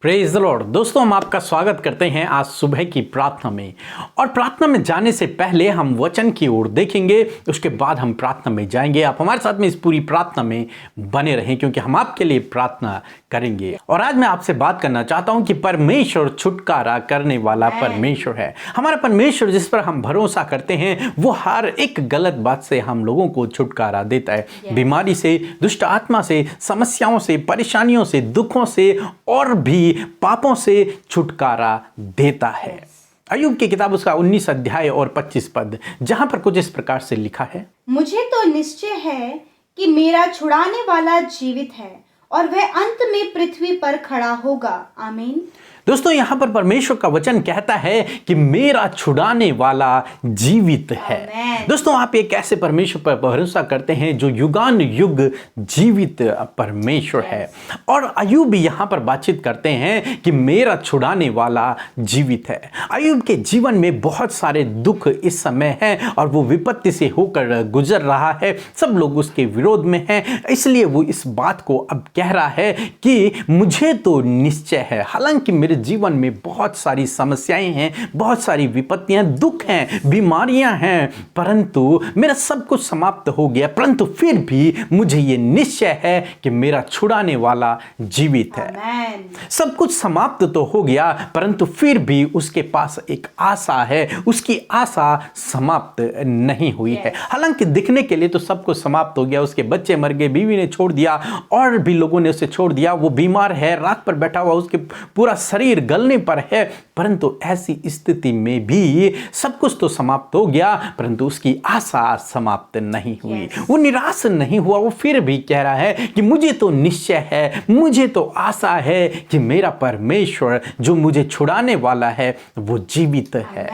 Praise the Lord. दोस्तों, हम आपका स्वागत करते हैं आज सुबह की प्रार्थना में। और प्रार्थना में जाने से पहले हम वचन की ओर देखेंगे, उसके बाद हम प्रार्थना में जाएंगे। आप हमारे साथ में इस पूरी प्रार्थना में बने रहें, क्योंकि हम आपके लिए प्रार्थना करेंगे। और आज मैं आपसे बात करना चाहता हूं कि परमेश्वर छुटकारा करने वाला परमेश्वर है। हमारा परमेश्वर जिस पर हम भरोसा करते हैं वो हर एक गलत बात से हम लोगों को छुटकारा देता है। बीमारी से, दुष्ट आत्मा से, समस्याओं से, परेशानियों से, दुखों से और भी पापों से छुटकारा देता है। अय्यूब की किताब उसका 19 अध्याय और 25 पद, जहां पर कुछ इस प्रकार से लिखा है, मुझे तो निश्चय है कि मेरा छुड़ाने वाला जीवित है और वह अंत में पृथ्वी पर खड़ा होगा। आमीन। दोस्तों, यहां पर परमेश्वर का वचन कहता है कि मेरा छुड़ाने वाला जीवित है। दोस्तों, आप एक ऐसे परमेश्वर पर भरोसा करते हैं जो युगान युग जीवित परमेश्वर है। और अय्यूब यहां पर बातचीत करते हैं कि मेरा छुड़ाने वाला जीवित है। अय्यूब के जीवन में बहुत सारे दुख इस समय हैं और वो विपत्ति से होकर गुजर रहा है। सब लोग उसके विरोध में हैं, इसलिए वो इस बात को अब कह रहा है कि मुझे तो निश्चय है। हालांकि मेरे जीवन में बहुत सारी समस्याएं हैं, बहुत सारी विपत्तियां, दुख हैं, बीमारियां हैं, परंतु मेरा सब कुछ समाप्त हो गया। परंतु फिर भी मुझे ये निश्चय है कि मेरा छुड़ाने वाला जीवित है। सब कुछ समाप्त तो हो गया, परंतु फिर भी उसके पास एक आशा है। उसकी आशा समाप्त नहीं हुई है। हालांकि दिखने के लिए तो सब कुछ समाप्त हो गया। उसके बच्चे मर गए, बीवी ने छोड़ दिया और भी लोगों ने उसे छोड़ दिया। वो बीमार है, राख पर बैठा हुआ, उसके पूरा शरीर गलने पर है। परंतु ऐसी स्थिति में भी सब कुछ तो समाप्त हो गया, परंतु उसकी आशा समाप्त नहीं हुई। वो निराश नहीं हुआ। वो फिर भी कह रहा है कि मुझे तो निश्चय है, मुझे तो आशा है कि मेरा परमेश्वर जो मुझे छुड़ाने वाला है वो जीवित है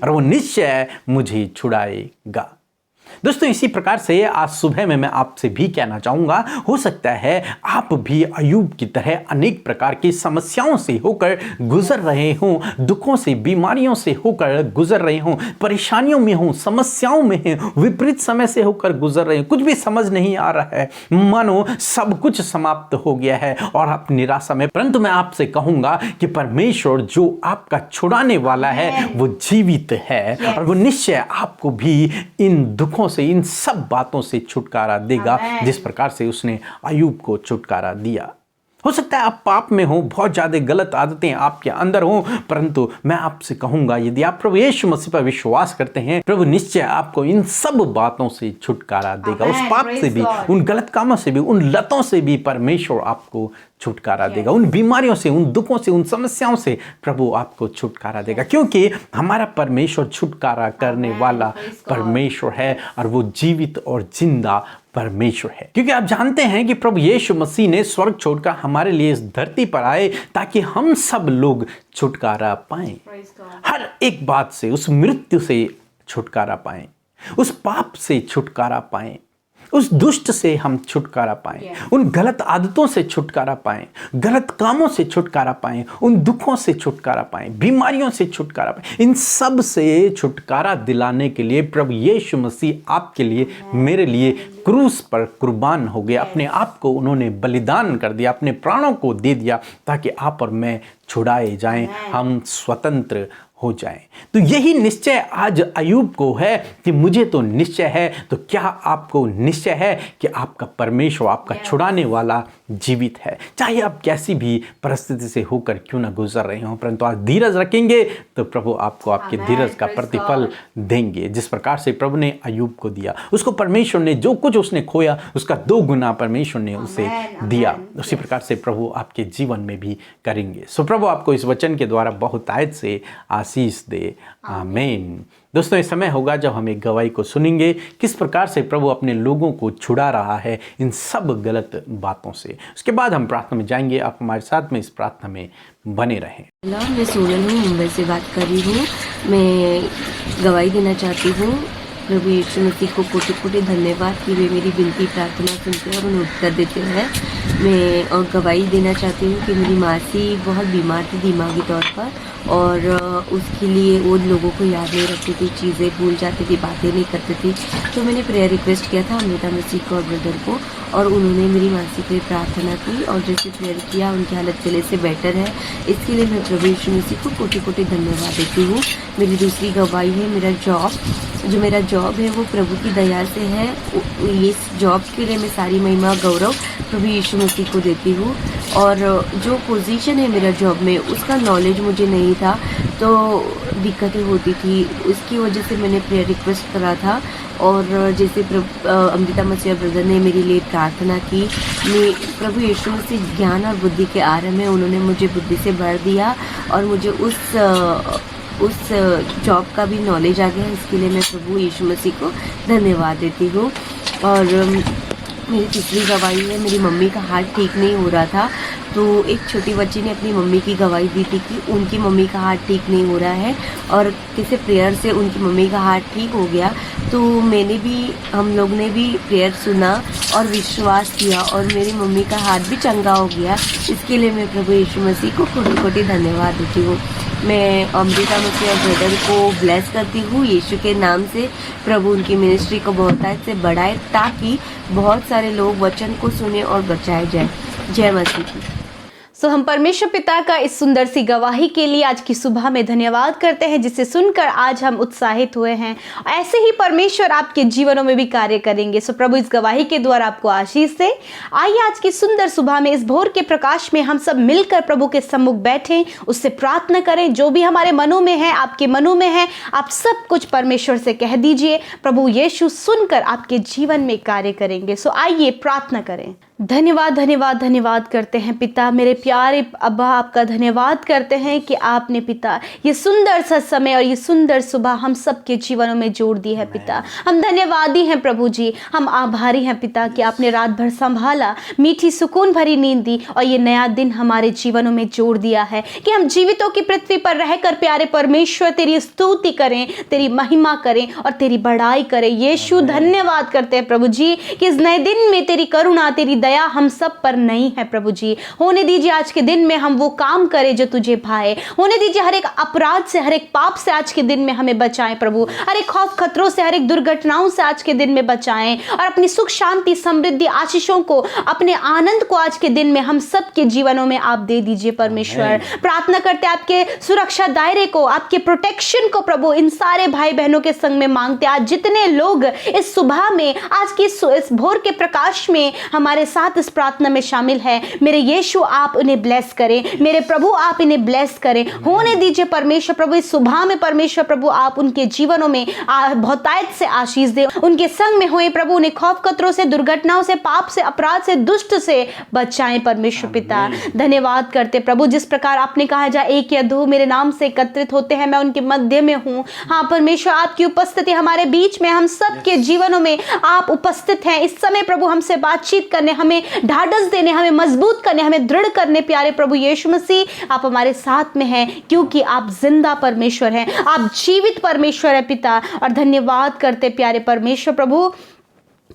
और वो निश्चय मुझे छुड़ाएगा। दोस्तों, इसी प्रकार से आज सुबह में मैं आपसे भी कहना चाहूंगा, हो सकता है आप भी अय्यूब की तरह अनेक प्रकार की समस्याओं से होकर गुजर रहे हों, दुखों से, बीमारियों से होकर गुजर रहे हों, परेशानियों में हों, समस्याओं में हैं, विपरीत समय से होकर गुजर रहे हैं। कुछ भी समझ नहीं आ रहा है, मानो सब कुछ समाप्त हो गया है और आप निराशा में। परंतु मैं आपसे कहूंगा कि परमेश्वर जो आपका छुड़ाने वाला है वो जीवित है और वो निश्चय आपको भी इन दुखों से, इन सब बातों से छुटकारा देगा, जिस प्रकार से उसने अय्यूब को छुटकारा दिया। हो सकता है आप पाप में हो, बहुत ज्यादा गलत आदतें आपके अंदर हो, परंतु मैं आपसे कहूंगा, यदि आप प्रभु यीशु मसीह पर विश्वास करते हैं, प्रभु निश्चय आपको इन सब बातों से छुटकारा देगा। उस पाप से भी, उन गलत कामों से भी, उन लतों से भी परमेश्वर आपको छुटकारा देगा। उन बीमारियों से, उन दुखों से, उन समस्याओं से प्रभु आपको छुटकारा देगा, क्योंकि हमारा परमेश्वर छुटकारा करने वाला परमेश्वर है और वो जीवित और जिंदा परमेश्वर है। क्योंकि आप जानते हैं कि प्रभु यीशु मसीह ने स्वर्ग छोड़कर हमारे लिए इस धरती पर आए ताकि हम सब लोग छुटकारा पाएं, हर एक बात से, उस मृत्यु से छुटकारा पाएं, उस पाप से छुटकारा पाएं, उस दुष्ट से हम छुटकारा पाएं, उन गलत आदतों से छुटकारा पाएं, गलत कामों से छुटकारा पाएं, उन दुखों से छुटकारा पाएं, बीमारियों से छुटकारा पाएं। इन सब से छुटकारा दिलाने के लिए प्रभु यीशु मसीह आपके लिए, मेरे लिए क्रूस पर कुर्बान हो गए। अपने आप को उन्होंने बलिदान कर दिया, अपने प्राणों को दे दिया ताकि आप और मैं छुड़ाए जाएं, हम स्वतंत्र हो जाएं। तो यही निश्चय आज अय्यूब को है कि मुझे तो निश्चय है। तो क्या आपको निश्चय है कि आपका परमेश्वर, आपका छुड़ाने वाला जीवित है? चाहे आप कैसी भी परिस्थिति से होकर क्यों ना गुजर रहे हो, परंतु आज धीरज रखेंगे तो प्रभु आपको आपके धीरज का प्रतिफल देंगे। जिस प्रकार से प्रभु ने अय्यूब को दिया, उसको परमेश्वर ने जो कुछ उसने खोया उसका 2 गुना परमेश्वर ने उसे दिया, उसी प्रकार से प्रभु आपके जीवन में भी करेंगे। सो प्रभु आपको इस वचन के द्वारा बहुत आयत से आशीष दे। आमीन। दोस्तों, इस समय होगा जब हम एक गवाही को सुनेंगे, किस प्रकार से प्रभु अपने लोगों को छुड़ा रहा है इन सब गलत बातों से। उसके बाद हम प्रार्थना में जाएंगे। आप हमारे साथ में इस प्रार्थना में बने रहें। मैं सोनल हूँ, मुंबई से बात कर रही हूँ। मैं गवाही देना चाहती हूँ। प्रभु यीशु मसीह को कोटि कोटि धन्यवाद कि वे मेरी विनती प्रार्थना सुनते हैं और उन्हें उत्तर देते हैं। मैं गवाही देना चाहती हूँ कि मेरी मासी बहुत बीमार थी दिमागी तौर पर, और उसके लिए वो लोगों को याद नहीं रखती थी, चीज़ें भूल जाती थी, बातें नहीं करती थी। तो मैंने प्रेयर रिक्वेस्ट किया था अमृता मसीह को और ब्रदर को, और उन्होंने मेरी मासी के लिए प्रार्थना की, और जैसे प्रेयर किया उनकी हालत पहले से बेटर है। इसके लिए मैं प्रभु यीशु मसीह को कोटि कोटि धन्यवाद देती हूँ। मेरी दूसरी गवाही है मेरा जॉब है वो प्रभु की दया से है। इस जॉब के लिए मैं सारी महिमा गौरव प्रभु यीशु मसीह को देती हूँ। और जो पोजीशन है मेरा जॉब में उसका नॉलेज मुझे नहीं था, तो दिक्कतें होती थी, उसकी वजह से मैंने प्रेयर रिक्वेस्ट करा था। और जैसे अमृता मसीह ब्रदर ने मेरे लिए प्रार्थना की, मैं प्रभु यीशु मसीह ज्ञान और बुद्धि के आरंभ में उन्होंने मुझे बुद्धि से भर दिया, और मुझे उस जॉब का भी नॉलेज आ गया। इसके लिए मैं प्रभु यीशु मसीह को धन्यवाद देती हूँ। और मेरी तीसरी गवाही है, मेरी मम्मी का हार्ट ठीक नहीं हो रहा था, तो एक छोटी बच्ची ने अपनी मम्मी की गवाही दी थी कि उनकी मम्मी का हार्ट ठीक नहीं हो रहा है, और किसी प्रेयर से उनकी मम्मी का हार्ट ठीक हो गया। तो हम लोग ने भी प्रेयर सुना और विश्वास किया, और मेरी मम्मी का हार्ट भी चंगा हो गया। इसके लिए मैं प्रभु यीशु मसीह को कोटि कोटि धन्यवाद देती हूँ। मैं अमृता मसीह और ब्रदर को ब्लेस करती हूँ यीशु के नाम से। प्रभु उनकी मिनिस्ट्री को बहुतायत से बढ़ाए, ताकि बहुत सारे लोग वचन को सुने और बचाए जाए। जय मसीह की। सो हम परमेश्वर पिता का इस सुंदर सी गवाही के लिए आज की सुबह में धन्यवाद करते हैं, जिसे सुनकर आज हम उत्साहित हुए हैं। ऐसे ही परमेश्वर आपके जीवनों में भी कार्य करेंगे। सो प्रभु इस गवाही के द्वारा आपको आशीष दे। आइए आज की सुंदर सुबह में इस भोर के प्रकाश में हम सब मिलकर प्रभु के सम्मुख बैठें, उससे प्रार्थना करें। जो भी हमारे मनों में है, आपके मनों में है, आप सब कुछ परमेश्वर से कह दीजिए। प्रभु यीशु सुनकर आपके जीवन में कार्य करेंगे। सो आइए प्रार्थना करें। धन्यवाद धन्यवाद धन्यवाद करते हैं पिता, मेरे प्यारे अब्बा, आपका धन्यवाद करते हैं कि आपने पिता ये सुंदर सा समय और ये सुंदर सुबह हम सबके जीवनों में जोड़ दी है पिता। हम धन्यवादी हैं प्रभु जी, हम आभारी हैं पिता कि आपने रात भर संभाला, मीठी सुकून भरी नींद दी, और ये नया दिन हमारे जीवनों में जोड़ दिया है कि हम जीवितों की पृथ्वी पर रहकर प्यारे परमेश्वर तेरी स्तुति करें, तेरी महिमा करें और तेरी बड़ाई करें। यीशु धन्यवाद करते हैं प्रभु जी कि इस नए दिन में तेरी करुणा, तेरी दया हम सब पर नहीं है प्रभु जी। होने दीजिए आज के दिन में हम वो काम करें जो तुझे भाए। होने दीजिए हर एक अपराध से, हर एक पाप से आज के दिन में हमें बचाएं प्रभु। हर एक खौफ खतरों से, हर एक दुर्घटनाओं से आज के दिन में बचाएं, और अपनी सुख शांति समृद्धि आशीषों को, अपने आनंद को आज के दिन में हम सब के जीवनों में आप दे दीजिए परमेश्वर। प्रार्थना करते आपके सुरक्षा दायरे को, आपके प्रोटेक्शन को प्रभु इन सारे भाई बहनों के संग में मांगते। आज जितने लोग इस सुबह में, आज की इस भोर के प्रकाश में हमारे साथ इस प्रार्थना में शामिल है, मेरे यीशु आप उन्हें ब्लेस करें, मेरे प्रभु आप इन्हें ब्लेस करें। होने दीजिए परमेश्वर प्रभु इस सुबह में परमेश्वर प्रभु आप उनके जीवनों में बहुतायत से आशीष दें, उनके संग में होए प्रभु। उन्हें खौफ खतरों से, दुर्घटनाओं से, पाप से, अपराध से, दुष्ट से बचाएं परमेश्वर पिता। धन्यवाद करते प्रभु, जिस प्रकार आपने कहा जा एक या दो मेरे नाम से एकत्रित होते हैं, मैं उनके मध्य में हूँ। हाँ परमेश्वर, आपकी उपस्थिति हमारे बीच में, हम सब के जीवनों में आप उपस्थित हैं इस समय प्रभु। हमसे बातचीत करने, हमें ढाढ़स देने, हमें मजबूत करने, हमें दृढ़ करने प्यारे प्रभु यीशु मसीह आप हमारे साथ में हैं, क्योंकि आप जिंदा परमेश्वर हैं, आप जीवित परमेश्वर है पिता। और धन्यवाद करते प्यारे परमेश्वर प्रभु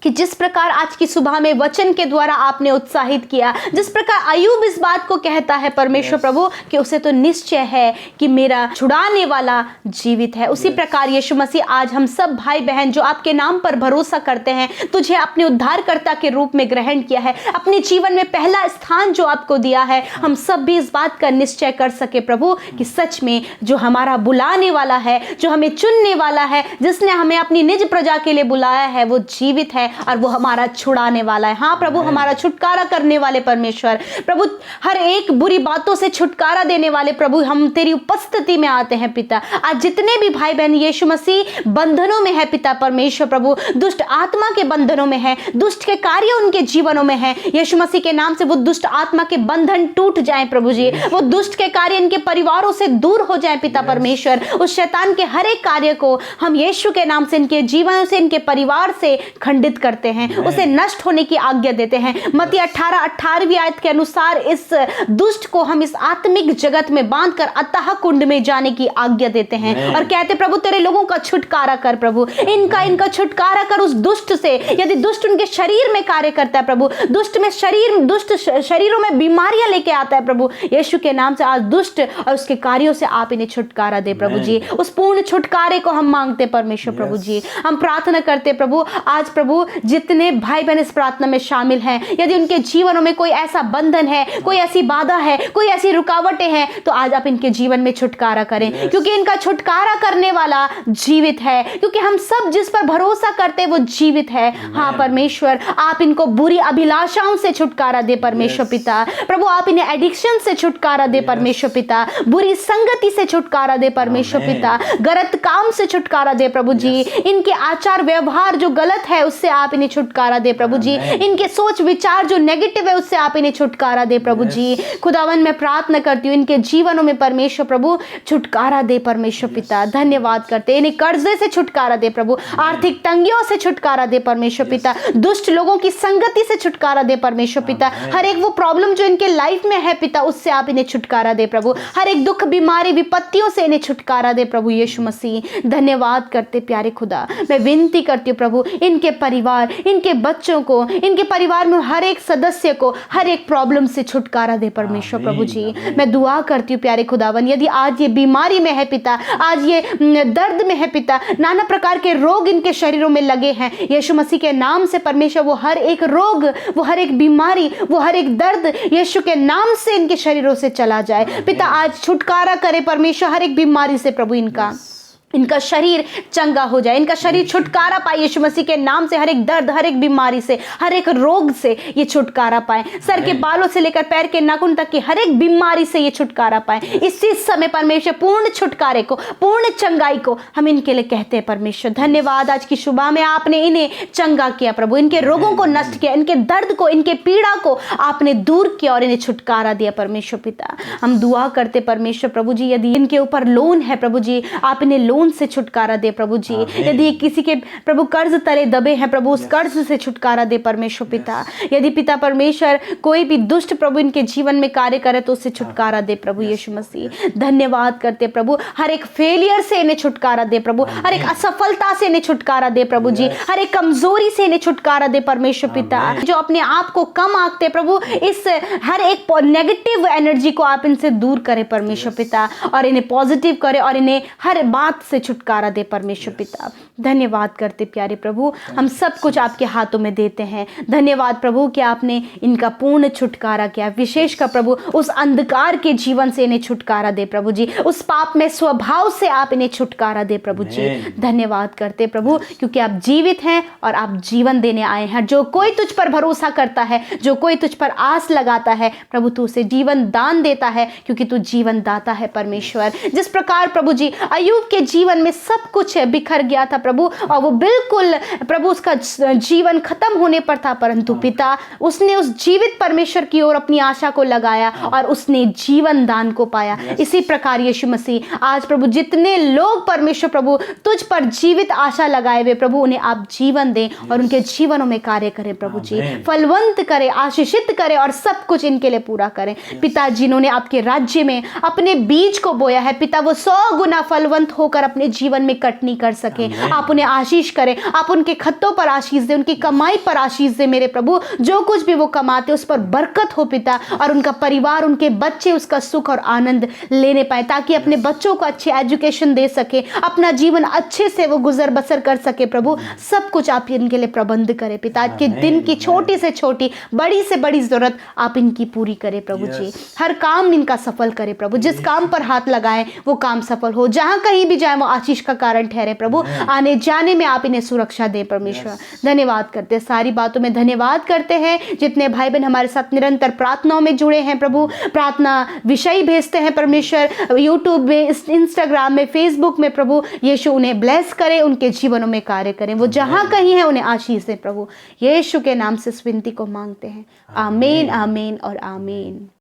कि जिस प्रकार आज की सुबह में वचन के द्वारा आपने उत्साहित किया, जिस प्रकार अय्यूब इस बात को कहता है परमेश्वर प्रभु कि उसे तो निश्चय है कि मेरा छुड़ाने वाला जीवित है, उसी प्रकार यीशु मसीह आज हम सब भाई बहन जो आपके नाम पर भरोसा करते हैं, तुझे अपने उद्धारकर्ता के रूप में ग्रहण किया है, अपने जीवन में पहला स्थान जो आपको दिया है, हम सब भी इस बात का निश्चय कर सके प्रभु कि सच में जो हमारा बुलाने वाला है, जो हमें चुनने वाला है, जिसने हमें अपनी निज प्रजा के लिए बुलाया है, वो जीवित है और वो हमारा छुड़ाने वाला है। हाँ प्रभु, हमारा छुटकारा करने वाले परमेश्वर प्रभु, हर एक बुरी बातों से छुटकारा देने वाले प्रभु, हम तेरी उपस्थिति में आते हैं पिता। आज जितने भी भाई बहन यीशु मसीह बंधनों में है पिता परमेश्वर प्रभु, दुष्ट आत्मा के बंधनों में है, दुष्ट के कार्य उनके जीवनों में है, यीशु मसीह के नाम से वो दुष्ट आत्मा के बंधन टूट जाए प्रभु जी, वो दुष्ट के कार्य इनके परिवारों से दूर हो जाए पिता परमेश्वर। उस शैतान के हर एक कार्य को हम यीशु के नाम से इनके जीवन से, इनके परिवार से खंडित प्रतिबंधित करते हैं, उसे नष्ट होने की आज्ञा देते हैं। मत्ती 18:18 आयत के अनुसार इस दुष्ट को हम इस आत्मिक जगत में बांधकर अतः कुंड में जाने की आज्ञा देते हैं और कहते प्रभु तेरे लोगों का छुटकारा कर, प्रभु इनका छुटकारा कर उस दुष्ट से। यदि दुष्ट उनके शरीर में कार्य करता है प्रभु, दुष्ट शरीरों में बीमारियां लेके आता है प्रभु, यीशु के नाम से आज दुष्ट और उसके कार्यों से आप इन्हें छुटकारा दे प्रभु जी। उस पूर्ण छुटकारे को हम मांगते परमेश्वर प्रभु जी। हम प्रार्थना करते प्रभु आज प्रभु जितने भाई बहन इस प्रार्थना में शामिल हैं, यदि उनके जीवनों में कोई ऐसा बंधन है, कोई ऐसी बाधा है, कोई ऐसी रुकावटें हैं, तो आज आप इनके जीवन में छुटकारा करें, क्योंकि इनका छुटकारा करने वाला जीवित है, क्योंकि हम सब जिस पर भरोसा करते हैं वो जीवित है। हाँ परमेश्वर, आप इनको बुरी अभिलाषाओं से छुटकारा दे परमेश्वर पिता। प्रभु आप इन्हें एडिक्शन से छुटकारा दे परमेश्वर पिता, बुरी संगति से छुटकारा दे परमेश्वर पिता, गलत काम से छुटकारा दे प्रभु जी। इनके आचार व्यवहार जो गलत है उससे आप इन्हें छुटकारा दे प्रभु जी। इनके सोच विचार जो नेगेटिव है उससे आप इन्हें छुटकारा दे प्रभु जी। खुदावन मैं प्रार्थना करती हूँ इनके जीवनों में परमेश्वर प्रभु छुटकारा दे परमेश्वर पिता। धन्यवाद करते, इन्हें कर्जे से छुटकारा दे प्रभु, आर्थिक तंगियों से छुटकारा दे परमेश्वर पिता, दुष्ट लोगों की संगति से छुटकारा दे परमेश्वर पिता। हर एक वो प्रॉब्लम जो इनके लाइफ में है पिता उससे आप इन्हें छुटकारा दे प्रभु, हर एक दुख बीमारी विपत्तियों से इन्हें छुटकारा दे प्रभु यीशु मसीह। धन्यवाद करते प्यारे खुदा, मैं विनती करती हूँ प्रभु इनके परिवार, इनके बच्चों को, इनके परिवार में हर एक सदस्य को हर एक प्रॉब्लम से छुटकारा दे परमेश्वर प्रभु जी। मैं दुआ करती हूँ प्यारे खुदावन, यदि आज ये बीमारी में है पिता, आज ये दर्द में है पिता, नाना प्रकार के रोग इनके शरीरों में लगे हैं, यीशु मसीह के नाम से परमेश्वर वो हर एक रोग, वो हर एक बीमारी, वो हर एक दर्द यीशु के नाम से इनके शरीरों से चला जाए पिता। आज छुटकारा करे परमेश्वर हर एक बीमारी से प्रभु, इनका शरीर चंगा हो जाए, इनका शरीर छुटकारा पाए यीशु मसीह के नाम से, हर एक दर्द, हर एक बीमारी से, हर एक रोग से ये छुटकारा पाए, सर के बालों से लेकर पैर के नाखून तक की हर एक बीमारी से ये छुटकारा पाए। इसी समय परमेश्वर पूर्ण छुटकारे को, पूर्ण चंगाई को हम इनके लिए कहते हैं परमेश्वर। धन्यवाद, आज की सुबह में आपने इन्हें चंगा किया प्रभु, इनके रोगों को नष्ट किया, इनके दर्द को, इनके पीड़ा को आपने दूर किया और इन्हें छुटकारा दिया परमेश्वर पिता। हम दुआ करते परमेश्वर प्रभु जी, यदि इनके ऊपर लोन है प्रभु जी, आप इन्हें लोन से छुटकारा दे प्रभु जी। यदि किसी के प्रभु कर्ज तले दबे हैं प्रभु, उस कर्ज से छुटकारा दे परमेश्वर पिता। यदि पिता परमेश्वर कोई भी दुष्ट प्रभु इनके जीवन में कार्य करे तो उससे छुटकारा दे प्रभु यीशु मसीह। धन्यवाद करते प्रभु, हर एक फेलियर से इन्हें छुटकारा दे प्रभु, हर एक असफलता से इन्हें छुटकारा दे प्रभु जी, हर एक कमजोरी से इन्हें छुटकारा दे परमेश्वर पिता। जो अपने आप को कम आंकते प्रभु, इस हर एक नेगेटिव एनर्जी को आप इनसे दूर करे परमेश्वर पिता और इन्हें पॉजिटिव करे और इन्हें हर बात से छुटकारा दे परमेश्वर पिता। धन्यवाद करते प्यारे प्रभु, हम सब कुछ आपके हाथों में देते हैं। धन्यवाद प्रभु कि आपने इनका पूर्ण छुटकारा किया, विशेष कर प्रभु उस अंधकार के जीवन से इन्हें छुटकारा दे प्रभु जी, उस पाप में स्वभाव से आप इन्हें छुटकारा दे प्रभु जी। धन्यवाद करते प्रभु क्योंकि आप जीवित हैं और आप जीवन देने आए हैं। जो कोई तुझ पर भरोसा करता है, जो कोई तुझ पर आस लगाता है प्रभु, तू उसे जीवन दान देता है क्योंकि तू जीवन दाता है परमेश्वर। जिस प्रकार प्रभु जी अय्यूब के जीवन में सब कुछ बिखर गया था प्रभु और वो बिल्कुल प्रभु उसका जीवन खत्म होने पर था, परंतु पिता उसने उस जीवित परमेश्वर की ओर अपनी आशा को लगाया और उसने जीवन दान को पाया। इसी प्रकार यीशु मसीह आज प्रभु जितने लोग परमेश्वर प्रभु तुझ पर जीवित आशा लगाए हुए प्रभु, उन्हें आप जीवन दें और उनके जीवनों में कार्य करें प्रभु जी, फलवंत करें, आशीषित करें और सब कुछ इनके लिए पूरा करें। पिता जिन्होंने आपके राज्य में अपने बीज को बोया है पिता, वो 100 गुना फलवंत होकर अपने जीवन में कटनी कर सके। आप उन्हें आशीष करें, आप उनके खत्तों पर आशीष दें, उनकी कमाई पर आशीष दें मेरे प्रभु, जो कुछ भी वो कमाते उस पर बरकत हो पिता, और उनका परिवार, उनके बच्चे उसका सुख और आनंद लेने पाए, ताकि अपने बच्चों को अच्छी एजुकेशन दे सके, अपना जीवन अच्छे से वो गुजर बसर कर सके प्रभु। सब कुछ आप इनके लिए प्रबंध करें पिता, आज के दिन की छोटी से छोटी, बड़ी से बड़ी जरूरत आप इनकी पूरी करें प्रभु जी। हर काम इनका सफल करें प्रभु, जिस काम पर हाथ लगाएं वो काम सफल हो, जहां कहीं भी जाए वो आशीष का कारण ठहरे प्रभु, आने जाने में आप इन्हें सुरक्षा दे परमेश्वर। धन्यवाद करते, सारी बातों में धन्यवाद करते हैं। जितने भाई बहन हमारे साथ निरंतर प्रार्थनाओं में जुड़े हैं प्रभु, प्रार्थना विषय भेजते हैं परमेश्वर, यूट्यूब में, इंस्टाग्राम में, फेसबुक में प्रभु, यीशु उन्हें ब्लेस करें, उनके जीवनों में कार्य करें, वो जहां कहीं है उन्हें आशीष दें प्रभु। यीशु के नाम से इस विनती को मांगते हैं, आमीन, आमीन और आमीन।